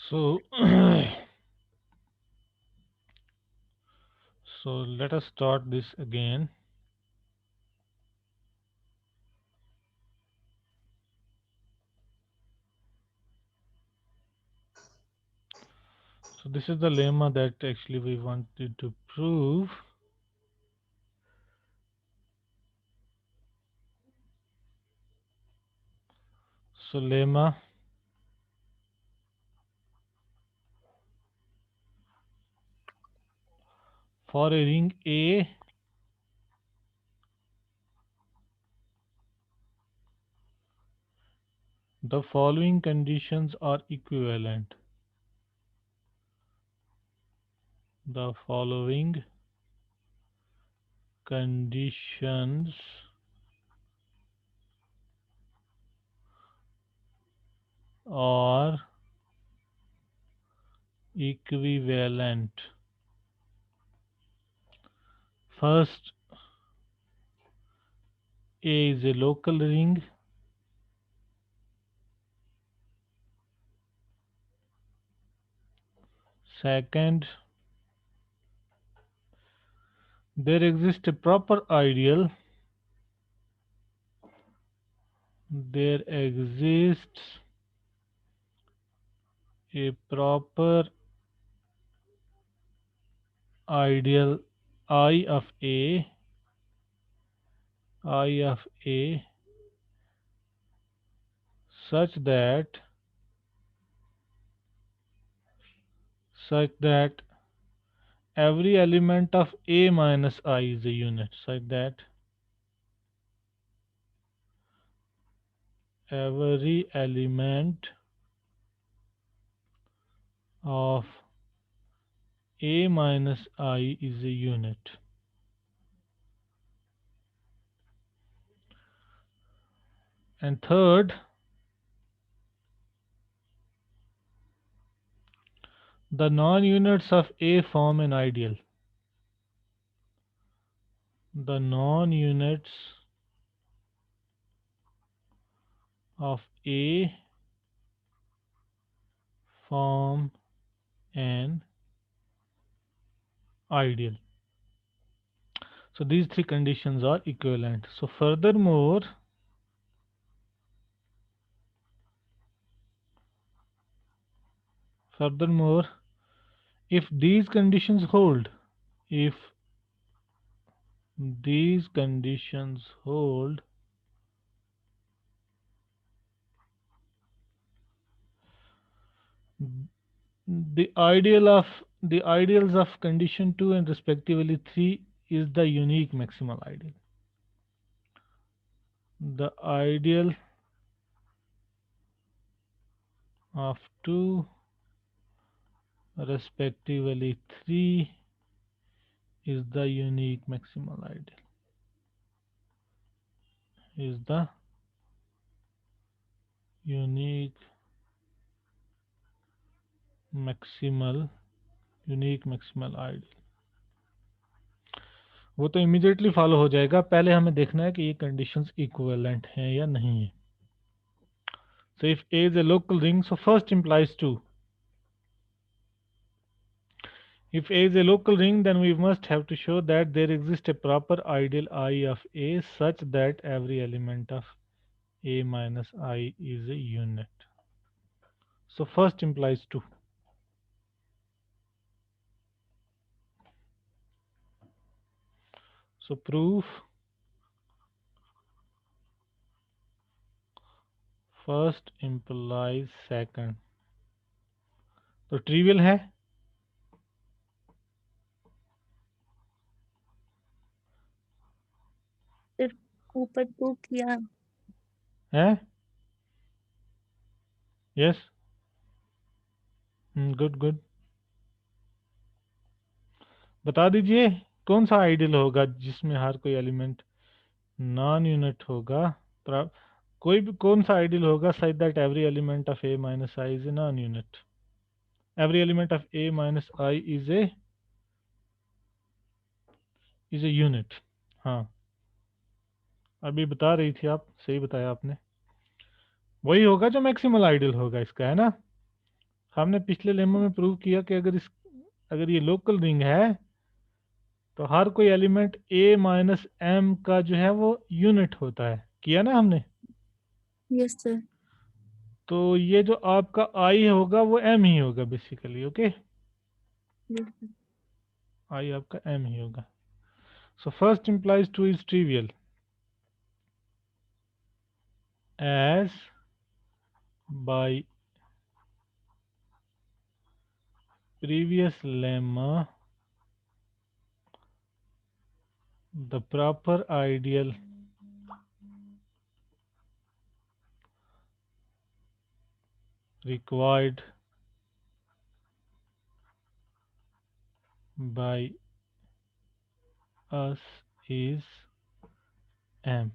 So, so let us start this again. So this is the lemma that actually we wanted to prove. So lemma for a ring A, the following conditions are equivalent. The following conditions are equivalent. First, A is a local ring. Second, there exists a proper ideal. There exists a proper ideal I of A such that every element of A minus I is a unit, such that every element of A minus I is a unit. And third, the non-units of A form an ideal. The non-units of A form an ideal. So these three conditions are equivalent. So furthermore, if these conditions hold, if these conditions hold, the ideals of condition 2 and respectively 3 is the unique maximal ideal. The ideal of 2 respectively 3 is the unique maximal ideal. Is the unique maximal ideal. वो तो immediately follow हो जाएगा, पहले हमें देखना है कि ये कंडीशंस इक्विवेलेंट हैं या नहीं है. So if A is a local ring, so first implies 2. If A is a local ring, then we must have to show that there exists a proper ideal I of A such that every element of A minus I is a unit. So first implies 2. So proof first implies second. तो trivial है, फिर ऊपर prove किया है. Yes, good good. बता दीजिए कौन सा आइडियल होगा जिसमें हर कोई एलिमेंट नॉन यूनिट होगा. कोई भी कौन सा आइडियल होगा such that every element of A minus I is a non unit. Every element of A minus I is a unit. हाँ, अभी बता रही थी आप, सही बताया आपने. वही होगा जो मैक्सिमल आइडियल होगा इसका, है ना. हमने पिछले लेमो में प्रूव किया कि अगर ये लोकल रिंग है तो हर कोई एलिमेंट a माइनस m का जो है वो यूनिट होता है, किया ना हमने। Yes sir. तो ये जो आपका i होगा वो m ही होगा basically, okay. Yes sir. i आपका m ही होगा। So first implies 2 is trivial as by previous lemma the proper ideal required by us is m,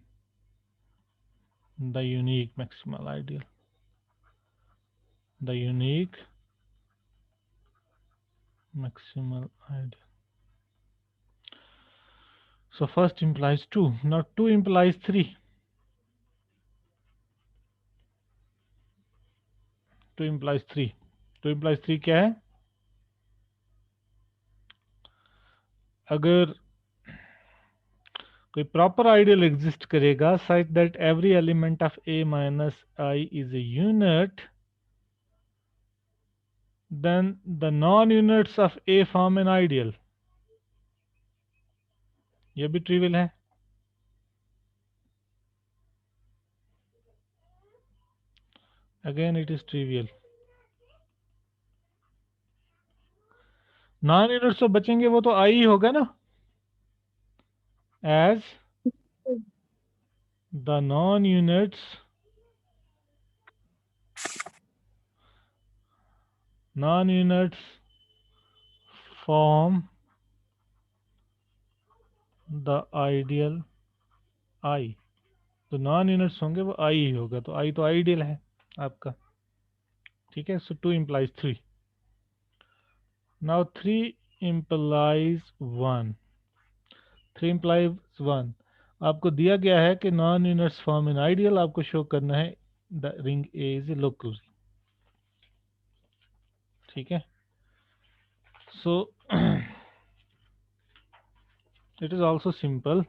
the unique maximal ideal, the unique maximal ideal. So first implies 2, now 2 implies 3. 2 implies 3. 2 implies 3 क्या है? अगर कोई proper ideal exist करेगा such that every element of a minus I is a unit, then the non-units of a form an ideal. ये भी trivial है। Again it is trivial. Non units तो बचेंगे, वो तो आई ही होगा ना। as the non-units form the ideal I, तो नॉन यूनिट्स होंगे वो आई ही होगा, तो आई तो आइडियल है आपका, ठीक है। सो 2 implies 3. Now 3 implies 1. 3 implies 1. आपको दिया गया है कि non units form in ideal, आपको शो करना है the ring A is a local ring, ठीक है। So it is also simple.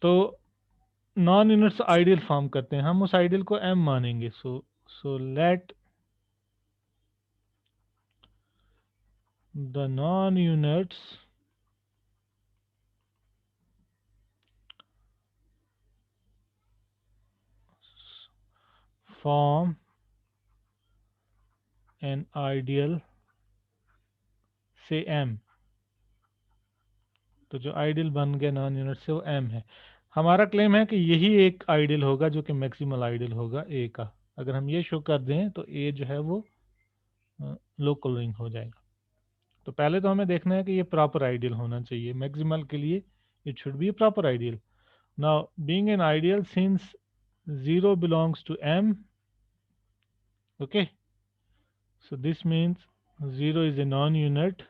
तो नॉन यूनिट्स आइडियल फॉर्म करते हैं, हम उस आइडियल को m मानेंगे। So let the non units form an ideal से m, तो जो आइडियल बन गया नॉन यूनिट से वो m है। हमारा क्लेम है कि यही एक आइडियल होगा जो कि मैक्सिमल आइडियल होगा a का। अगर हम ये शो कर दें तो a जो है वो लोकल रिंग हो जाएगा। तो पहले तो हमें देखना है कि ये प्रॉपर आइडियल होना चाहिए, मैक्सिमल के लिए it should be proper ideal. Now being an ideal since 0 belongs to m, okay, so this means 0 is a non-unit,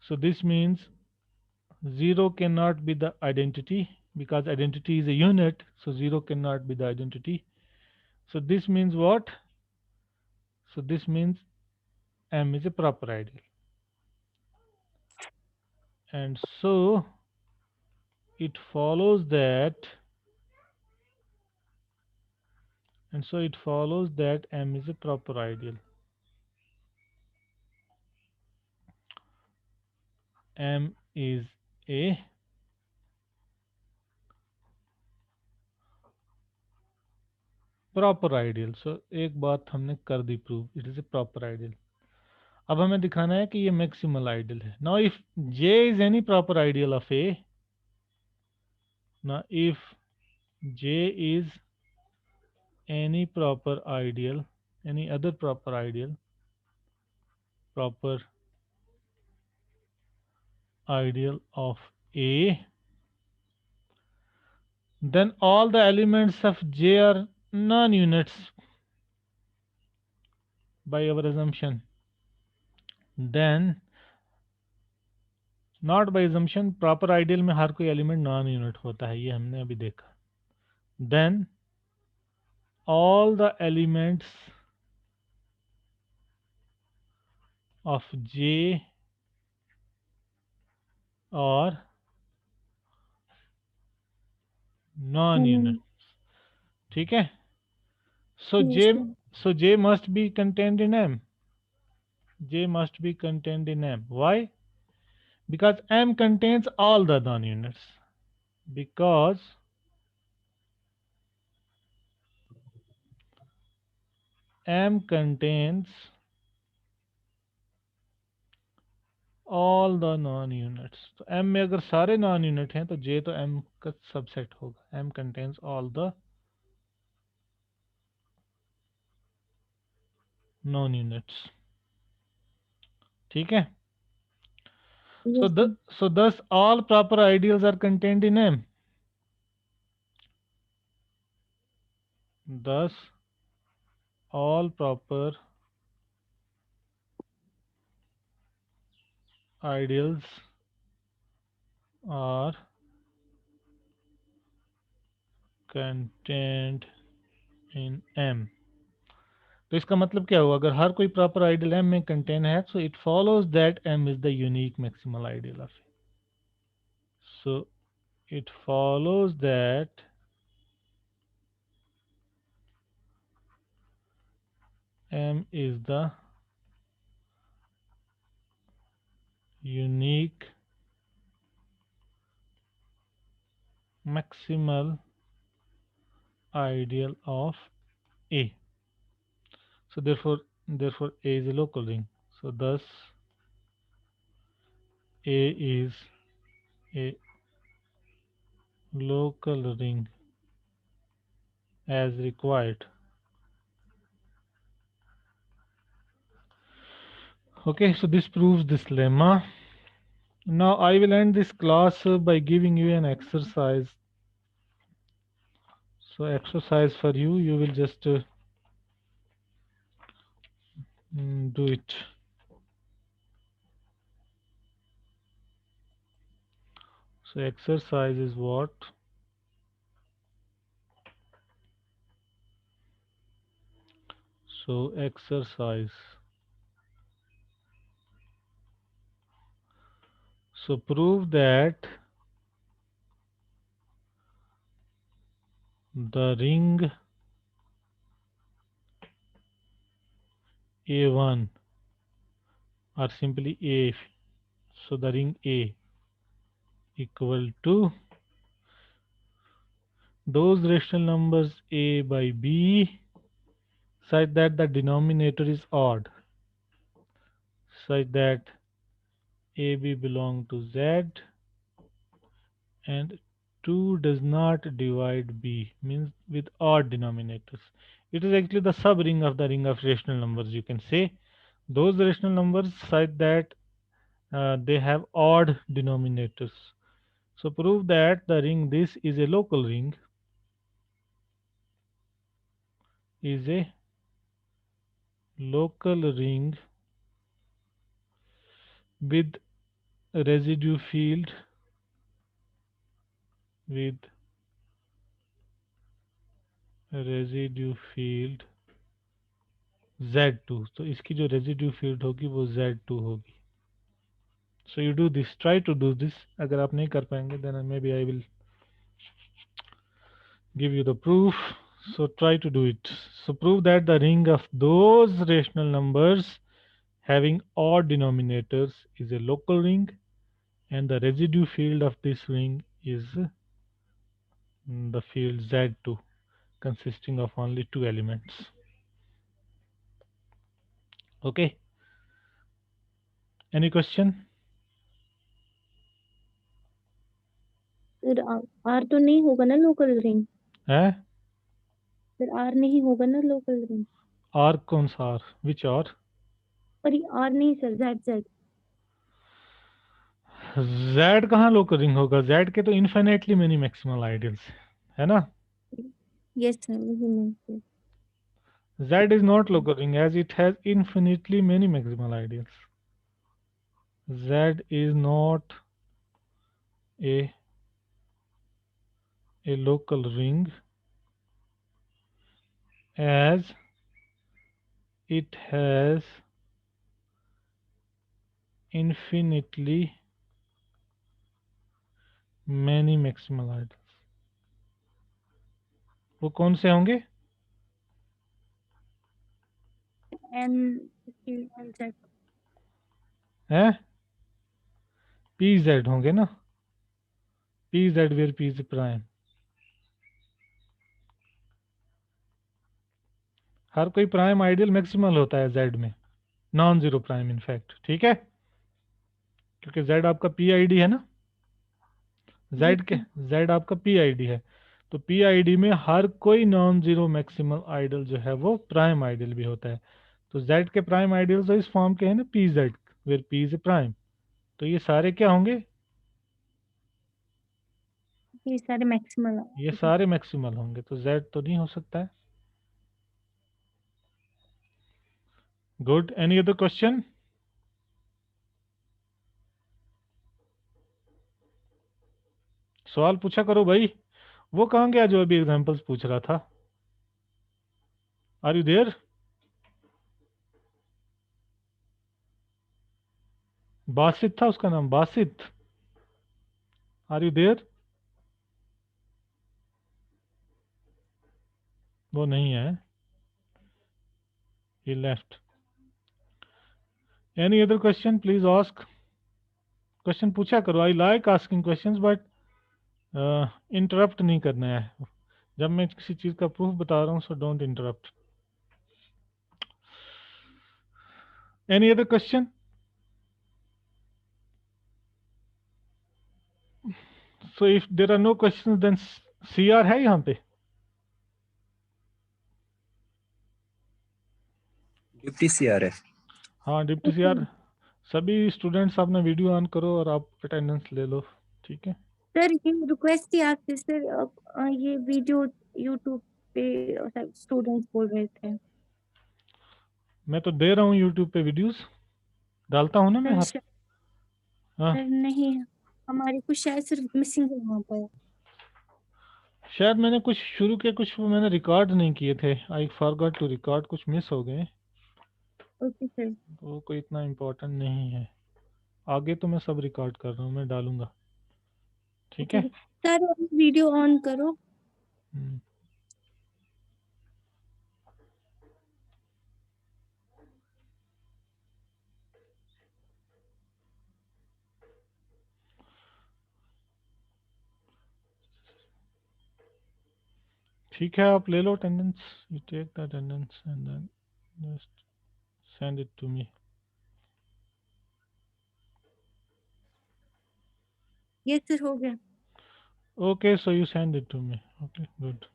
so this means 0 cannot be the identity because identity is a unit, so 0 cannot be the identity. So this means what? So this means m is a proper ideal, and so it follows that m is a proper ideal. M is a proper ideal. So एक बात हमने कर दी prove, it is a proper ideal. अब हमें दिखाना है कि ये मैक्सिमल आइडियल है। Now if j is any proper ideal of a, now if j is any proper ideal, any other proper ideal, proper ideal of a, then all the elements of j are non-units by our assumption. Then not by assumption, proper ideal में हर कोई element non unit होता है, ये हमने अभी देखा. Then all the elements of J are non-unit. Hmm. ठीक है. So Yes, J, sir. so J must be contained in M. J must be contained in M. Why? Because M contains all the non-units. Because M contains all the non-units. तो M में अगर सारे non-unit हैं तो J तो M का subset होगा. M contains all the non-units. ठीक है. So Yes, the sir. so thus all proper ideals are contained in M. Thus all proper ideals are contained in M. तो इसका मतलब क्या हुआ? अगर हर कोई प्रॉपर आइडियल M में कंटेन है, so it follows that M is the unique maximal ideal of A. So it follows that M is the unique maximal ideal of A. So therefore A is a local ring. So thus A is a local ring as required. Okay, so this proves this lemma. Now I will end this class by giving you an exercise. So exercise for you, you will just do it. So exercise is what? So exercise. So prove that the ring A1 or simply A. So the ring A equal to those rational numbers A by B such that the denominator is odd, such that AB belong to Z and 2 does not divide B, means with odd denominators. It is actually the sub-ring of the ring of rational numbers, you can say. Those rational numbers such that they have odd denominators. So prove that the ring this is a local ring, is a local ring with residue field with residue field Z2. तो इसकी जो residue field होगी वो Z2 होगी. So you do this, try to do this. अगर आप नहीं कर पाएंगे then maybe I will give you the proof. So try to do it. So prove that the ring of those rational numbers having odd denominators is a local ring and the residue field of this ring is the field Z2 consisting of only two elements. Okay. Any question? फिर are तो नहीं होगा ना local ring? है? फिर are नहीं होगा ना लोकल रिंग? R कौन सा R? Which R? पर ये आर नहीं सर, जेड जेड. Z कहाँ लोकल रिंग होगा? Z के तो इन्फिनेटली मेनी मैक्सिमल आइडियल्स है ना? यस सर, वही मैं. Z is not local ring as it has infinitely many maximal ideals. Z is not. a local ring as it has infinitely many maximal idols. वो कौन से होंगे? N P and Z. हैं? PZ होंगे ना? PZ where P is prime. हर कोई prime ideal maximal होता है Z में, नॉन जीरो प्राइम इनफैक्ट, ठीक है, क्योंकि Z आपका PID है ना, Yes, Z sir. आपका PID है, तो PID में हर कोई नॉन जीरो मैक्सिमल आइडियल जो है वो प्राइम आइडियल भी होता है। तो Z के प्राइम आइडियल तो इस फॉर्म के हैं ना, PZ where P is prime, तो ये सारे क्या होंगे? ये सारे मैक्सिमल ये सारे मैक्सिमल होंगे, तो Z तो नहीं हो सकता है। Good, any other question? सवाल पूछा करो भाई। वो कहाँ गया जो अभी एग्जांपल्स पूछ रहा था? Are you there? बासित था उसका नाम, बासित। Are you there? वो नहीं है, he left. Any other question? Please ask. Question पूछा करो, I like asking questions, but interrupt नहीं करना है। जब मैं किसी चीज़ का प्रूफ बता रहा हूँ, so don't interrupt. Any other question? So if there are no question then CR है यहाँ पे? डिप्टी CR है। हाँ, डिप्टी CR। सभी स्टूडेंट्स अपना वीडियो ऑन करो और आप अटेंडेंस ले लो, ठीक है? सर ये रिक्वेस्ट थी आपसे सर, ये वीडियो यूट्यूब पे स्टूडेंट्स बोल रहे थे। मैं तो दे रहा हूँ यूट्यूब पे वीडियोस, डालता हूँ ना मैं हर। सर हाँ, सर नहीं, हमारी कुछ शायद सिर्फ मिसिंग है वहाँ पर। शायद मैंने कुछ शुरू के, कुछ मैंने रिकॉर्ड नहीं किए थे, आई फॉरगॉट टू रिकॉर्ड, कुछ मिस हो गए, ओके सर। तो वो कोई इतना इम्पोर्टेंट नहीं है। आगे तो मैं सब रिकॉर्ड कर रहा हूँ, मैं डालूंगा, ठीक है? ठीक है सर, वीडियो ऑन करो। हम्म, ठीक है, आप ले लो attendance, you take the attendance and then just send it to me. ये सर हो गया। Okay, so you send it to me, okay good.